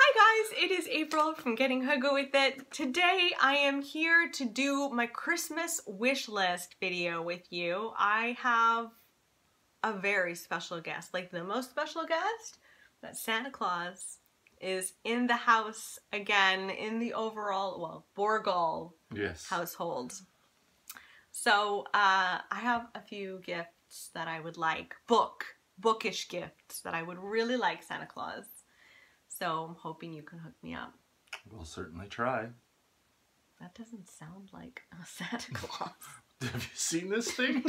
Hi guys, it is April from Getting Huggy with It. Today I am here to do my Christmas wish list video with you. I have a very special guest, like the most special guest, that Santa Claus is in the house again in the overall, well, Borgall household. So I have a few gifts that I would like, bookish gifts that I would really like Santa Claus. So I'm hoping you can hook me up. We'll certainly try. That doesn't sound like a Santa Claus. Have you seen this thing?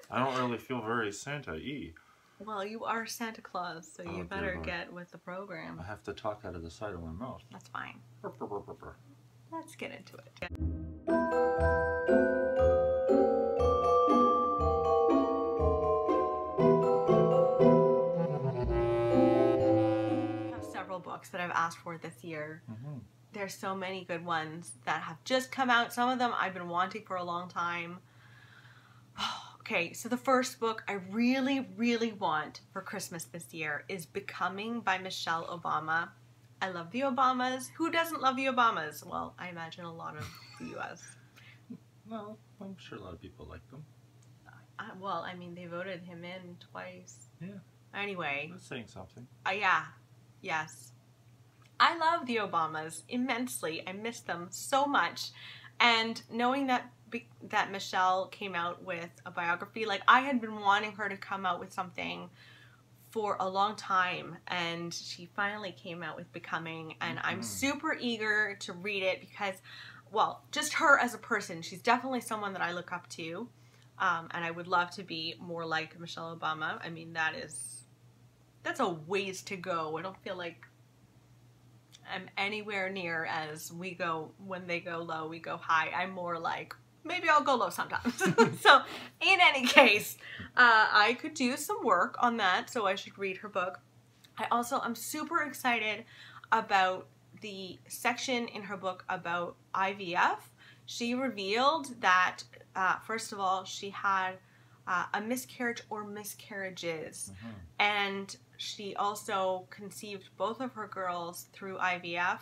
I don't really feel very Santa-y. Well, you are Santa Claus, so you better get with the program. I have to talk out of the side of my mouth. That's fine. Let's get into it. Books that I've asked for this year. There's so many good ones that have just come out. Some of them I've been wanting for a long time. Okay, so the first book I really, really want for Christmas this year is Becoming by Michelle Obama. I love the Obamas. Who doesn't love the Obamas? Well, I imagine a lot of the U.S. Well, I'm sure a lot of people like them. Well, I mean, they voted him in twice. Yeah. Anyway. That's saying something. Yeah. Yes. I love the Obamas immensely. I miss them so much. And knowing that Michelle came out with a biography, like I had been wanting her to come out with something for a long time, and she finally came out with Becoming, and I'm super eager to read it because, well, just her as a person, she's definitely someone that I look up to, and I would love to be more like Michelle Obama. I mean, that's a ways to go. I don't feel like I'm anywhere near as we go, when they go low, we go high. I'm more like, maybe I'll go low sometimes. So in any case, I could do some work on that, so I should read her book. I'm super excited about the section in her book about IVF. She revealed that, first of all, she had a miscarriage or miscarriages, and she also conceived both of her girls through IVF,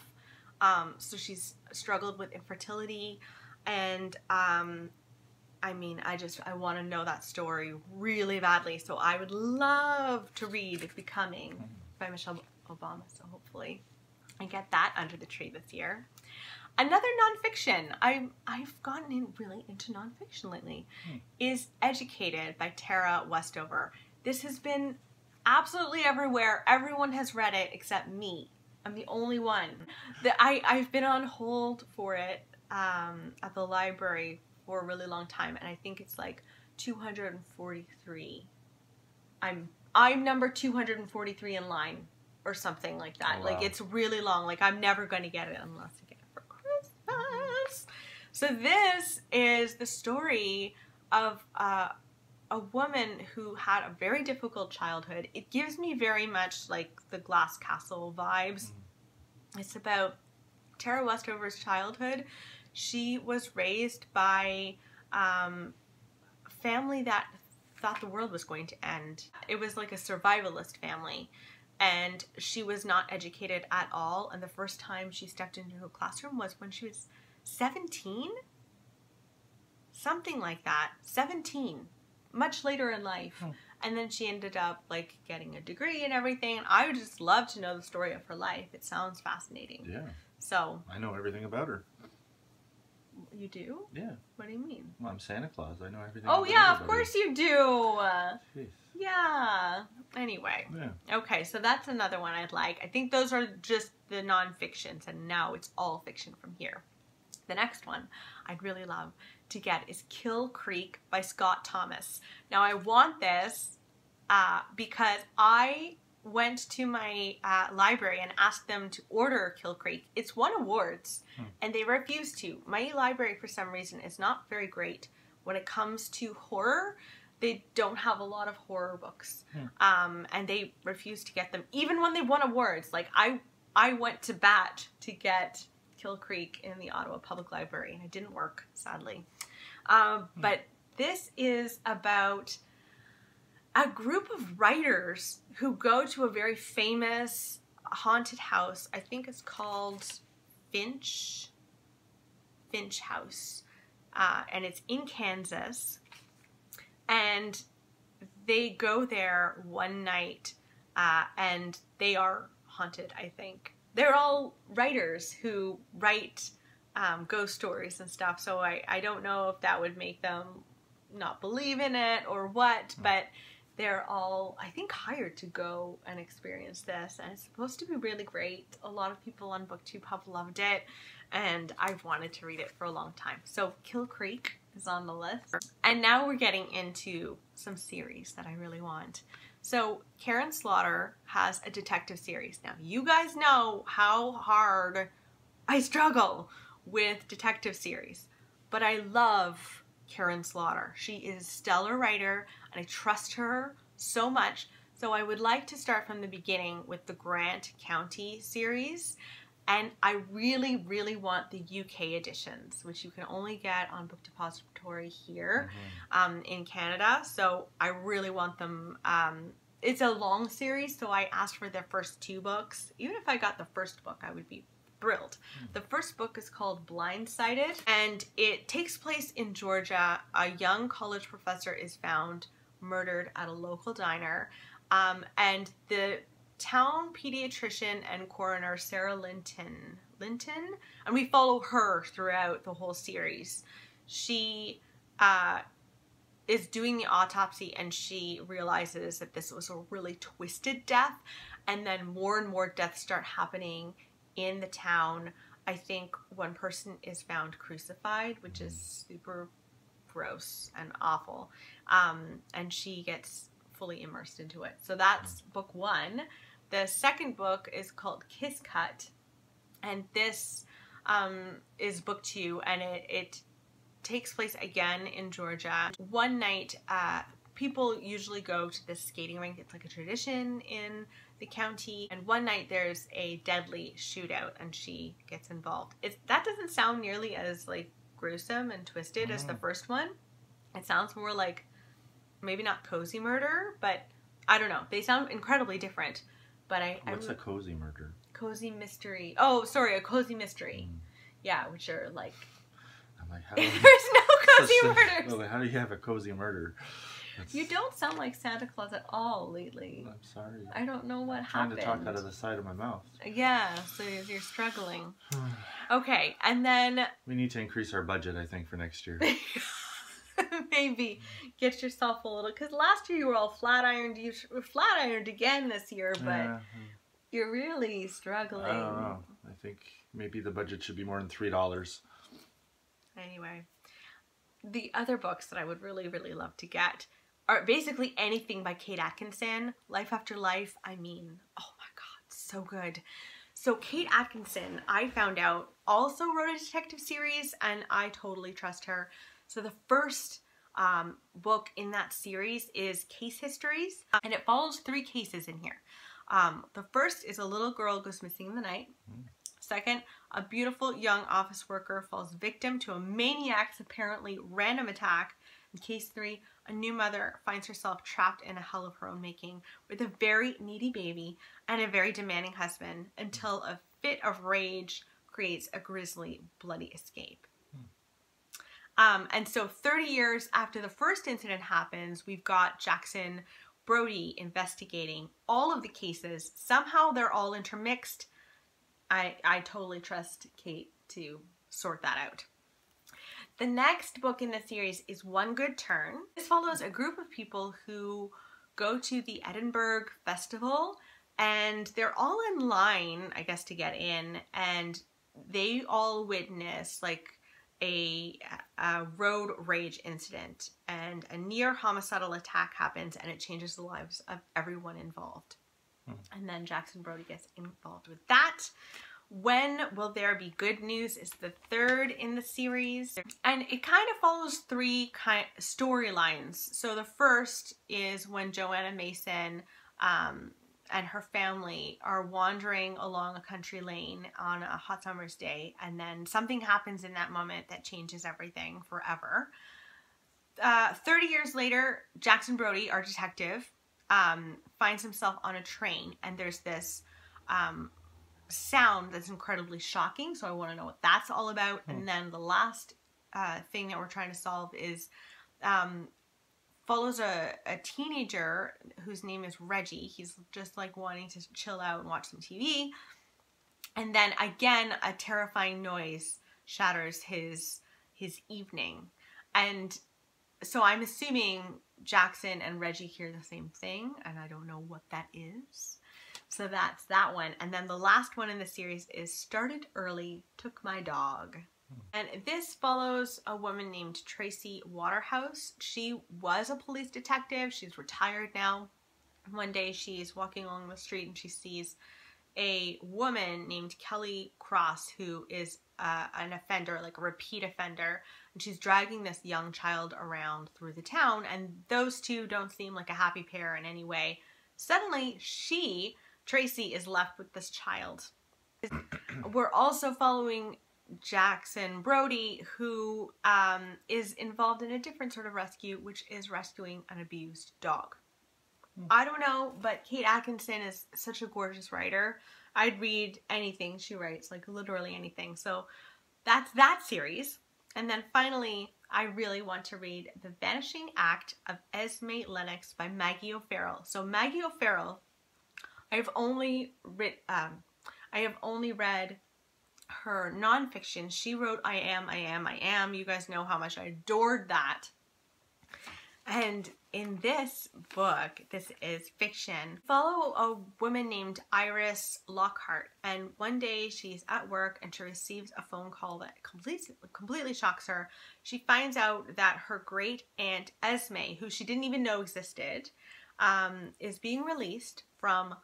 so she's struggled with infertility, and I mean, I want to know that story really badly, so I would love to read Becoming by Michelle Obama, so hopefully I get that under the tree this year. Another nonfiction, I've gotten really into nonfiction lately, is Educated by Tara Westover. This has been absolutely everywhere. Everyone has read it except me. I'm the only one. I've been on hold for it at the library for a really long time, and I think it's like 243. I'm number 243 in line or something like that. Oh, wow. Like, it's really long. Like, I'm never going to get it unless I get it for Christmas. So this is the story of a woman who had a very difficult childhood. It gives me very much like the Glass Castle vibes. It's about Tara Westover's childhood. She was raised by a family that thought the world was going to end. It was like a survivalist family, and she was not educated at all, and the first time she stepped into a classroom was when she was 17? Something like that. 17. Much later in life. And then she ended up like getting a degree and everything. And I would just love to know the story of her life. It sounds fascinating. Yeah. So. I know everything about her. You do? Yeah. What do you mean? Well, I'm Santa Claus. I know everything about yeah, everybody. Of course you do. Jeez. Yeah. Anyway. Yeah. Okay, so that's another one I'd like. I think those are just the non-fictions, and now it's all fiction from here. The next one I'd really love to get is Kill Creek by Scott Thomas. Now I want this because I went to my library and asked them to order Kill Creek. It's won awards and they refused to. My library for some reason is not very great when it comes to horror. They don't have a lot of horror books and they refuse to get them even when they won awards. Like I went to bat to get Kill Creek in the Ottawa Public Library, and it didn't work, sadly. But this is about a group of writers who go to a very famous haunted house. I think it's called Finch House. And it's in Kansas. And they go there one night and they are haunted, I think. They're all writers who write ghost stories and stuff, so I don't know if that would make them not believe in it or what, but they're all, I think, hired to go and experience this, and it's supposed to be really great. A lot of people on BookTube have loved it, and I've wanted to read it for a long time. So Kill Creek is on the list. And now we're getting into some series that I really want. So Karen Slaughter has a detective series. Now, you guys know how hard I struggle with detective series, but I love Karen Slaughter. She is a stellar writer, and I trust her so much. So I would like to start from the beginning with the Grant County series. And I really, really want the UK editions, which you can only get on Book Depository here in Canada. So I really want them. It's a long series, so I asked for the first 2 books. Even if I got the first book, I would be thrilled. The first book is called Blindsighted, and it takes place in Georgia. A young college professor is found murdered at a local diner, and the town pediatrician and coroner Sarah Linton, and we follow her throughout the whole series. She is doing the autopsy, and she realizes that this was a really twisted death, and then more and more deaths start happening in the town. I think one person is found crucified, which is super gross and awful, and she gets fully immersed into it. So that's book 1. The second book is called Kisscut, and this is book 2, and it takes place again in Georgia. One night, people usually go to this skating rink. It's like a tradition in the county, and one night there's a deadly shootout, and she gets involved. That doesn't sound nearly as like gruesome and twisted as the first one. It sounds more like, maybe not cozy murder, but I don't know. They sound incredibly different. But what's a cozy murder? Cozy mystery. Oh, sorry, a cozy mystery. Yeah, which are like. I'm like, how? There's no cozy murders. Well, how do you have a cozy murder? You don't sound like Santa Claus at all lately. I'm sorry. I don't know what happened. I'm trying to talk out of the side of my mouth. Yeah, so you're struggling. Okay, and then we need to increase our budget, I think, for next year. Maybe get yourself a little, because last year you were all flat ironed. You were flat ironed again this year, but you're really struggling. I don't know. I think maybe the budget should be more than $3. Anyway, the other books that I would really, really love to get are basically anything by Kate Atkinson. Life After Life, I mean, oh my god, so good. So Kate Atkinson, I found out, also wrote a detective series, and I totally trust her. So the first book in that series is Case Histories, and it follows 3 cases in here. The first is a little girl goes missing in the night. Second, a beautiful young office worker falls victim to a maniac's apparently random attack. In case 3, a new mother finds herself trapped in a hell of her own making with a very needy baby and a very demanding husband until a fit of rage creates a grisly, bloody escape. And so 30 years after the first incident happens, we've got Jackson Brody investigating all of the cases. Somehow they're all intermixed. I totally trust Kate to sort that out. The next book in the series is One Good Turn. This follows a group of people who go to the Edinburgh Festival, and they're all in line, I guess, to get in, and they all witness like a road rage incident, and a near homicidal attack happens, and it changes the lives of everyone involved. And then Jackson Brody gets involved with that. When Will There Be Good News is the third in the series, and it kind of follows 3 storylines. So the first is when Joanna Mason and her family are wandering along a country lane on a hot summer's day, and then something happens in that moment that changes everything forever. 30 years later, Jackson Brody, our detective, finds himself on a train, and there's this sound that's incredibly shocking, so I want to know what that's all about. And then the last thing that we're trying to solve is follows a teenager whose name is Reggie. He's just like wanting to chill out and watch some TV, and then again a terrifying noise shatters his evening. And so I'm assuming Jackson and Reggie hear the same thing, and I don't know what that is. So that's that one. And then the last one in the series is Started Early, Took My Dog. And this follows a woman named Tracy Waterhouse. She was a police detective. She's retired now. One day she's walking along the street and she sees a woman named Kelly Cross, who is an offender, like a repeat offender. And she's dragging this young child around through the town. And those two don't seem like a happy pair in any way. Suddenly, Tracy, is left with this child. We're also following Jackson Brody, who is involved in a different sort of rescue, which is rescuing an abused dog. I don't know, but Kate Atkinson is such a gorgeous writer. I'd read anything she writes, like literally anything. So that's that series. And then finally, I really want to read The Vanishing Act of Esme Lennox by Maggie O'Farrell. So Maggie O'Farrell, I have only read her nonfiction. She wrote I Am. You guys know how much I adored that. And in this book, this is fiction, follow a woman named Iris Lockhart. And one day she's at work and she receives a phone call that completely shocks her. She finds out that her great aunt Esme, who she didn't even know existed, is being released from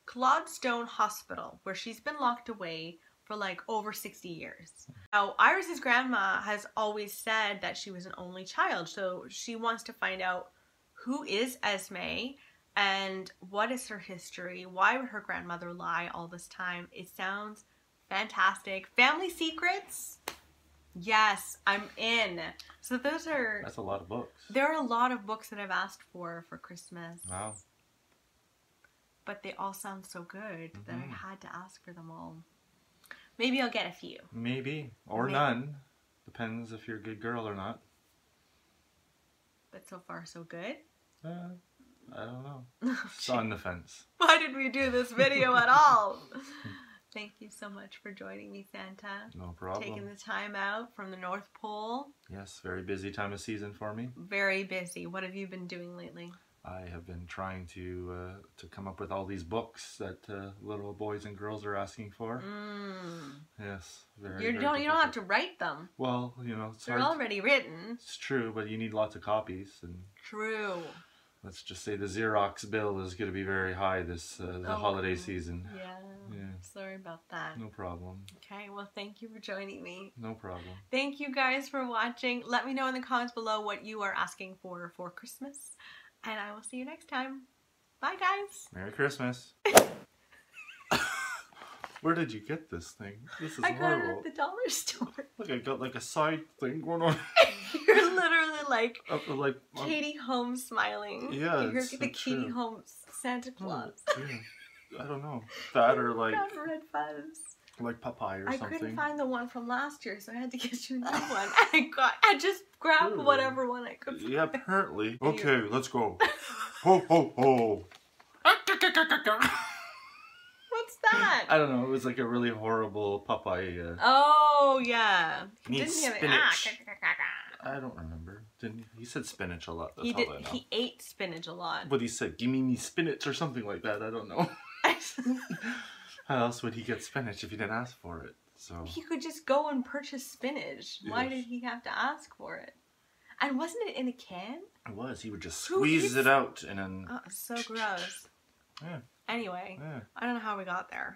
Clodstone Hospital, where she's been locked away for like over 60 years. Now, Iris's grandma has always said that she was an only child, so she wants to find out who is Esme and what is her history. Why would her grandmother lie all this time? It sounds fantastic. Family secrets? Yes, I'm in. So that's a lot of books. There are a lot of books that I've asked for Christmas. Wow. But they all sound so good that I had to ask for them all. Maybe I'll get a few. Maybe. Or none. Depends if you're a good girl or not. But so far, so good? I don't know. It's on the fence. Why did we do this video at all? Thank you so much for joining me, Santa. No problem. Taking the time out from the North Pole. Yes, very busy time of season for me. Very busy. What have you been doing lately? I have been trying to come up with all these books that little boys and girls are asking for. Yes, you don't have to write them. Well, you know, they're already written. It's true, but you need lots of copies. And true. Let's just say the Xerox bill is going to be very high this the holiday season. Yeah. Sorry about that. No problem. Okay, well, thank you for joining me. No problem. Thank you guys for watching. Let me know in the comments below what you are asking for Christmas. And I will see you next time. Bye, guys. Merry Christmas. Where did you get this thing? This is horrible. I got it at the dollar store. Look, I got like a side thing going on. You're literally like Katie Holmes smiling. Yeah, you're the Katie Holmes Santa Claus. Yeah. I don't know. That or like Red Fuzz. Like Popeye or something. I couldn't find the one from last year, so I had to get you a new one. I just grabbed whatever one I could find. Yeah, apparently. Okay, let's go. Ho, ho, ho. What's that? I don't know. It was like a really horrible Popeye. Oh, yeah. He didn't have spinach. I don't remember. Didn't he said spinach a lot. That's all I know. He ate spinach a lot. But he said, "Give me spinach" or something like that. I don't know. How else would he get spinach if he didn't ask for it? So he could just go and purchase spinach. Yes. Why did he have to ask for it? And wasn't it in a can? It was. He would just squeeze it out and then... Oh, so gross. Yeah. Anyway, I don't know how we got there.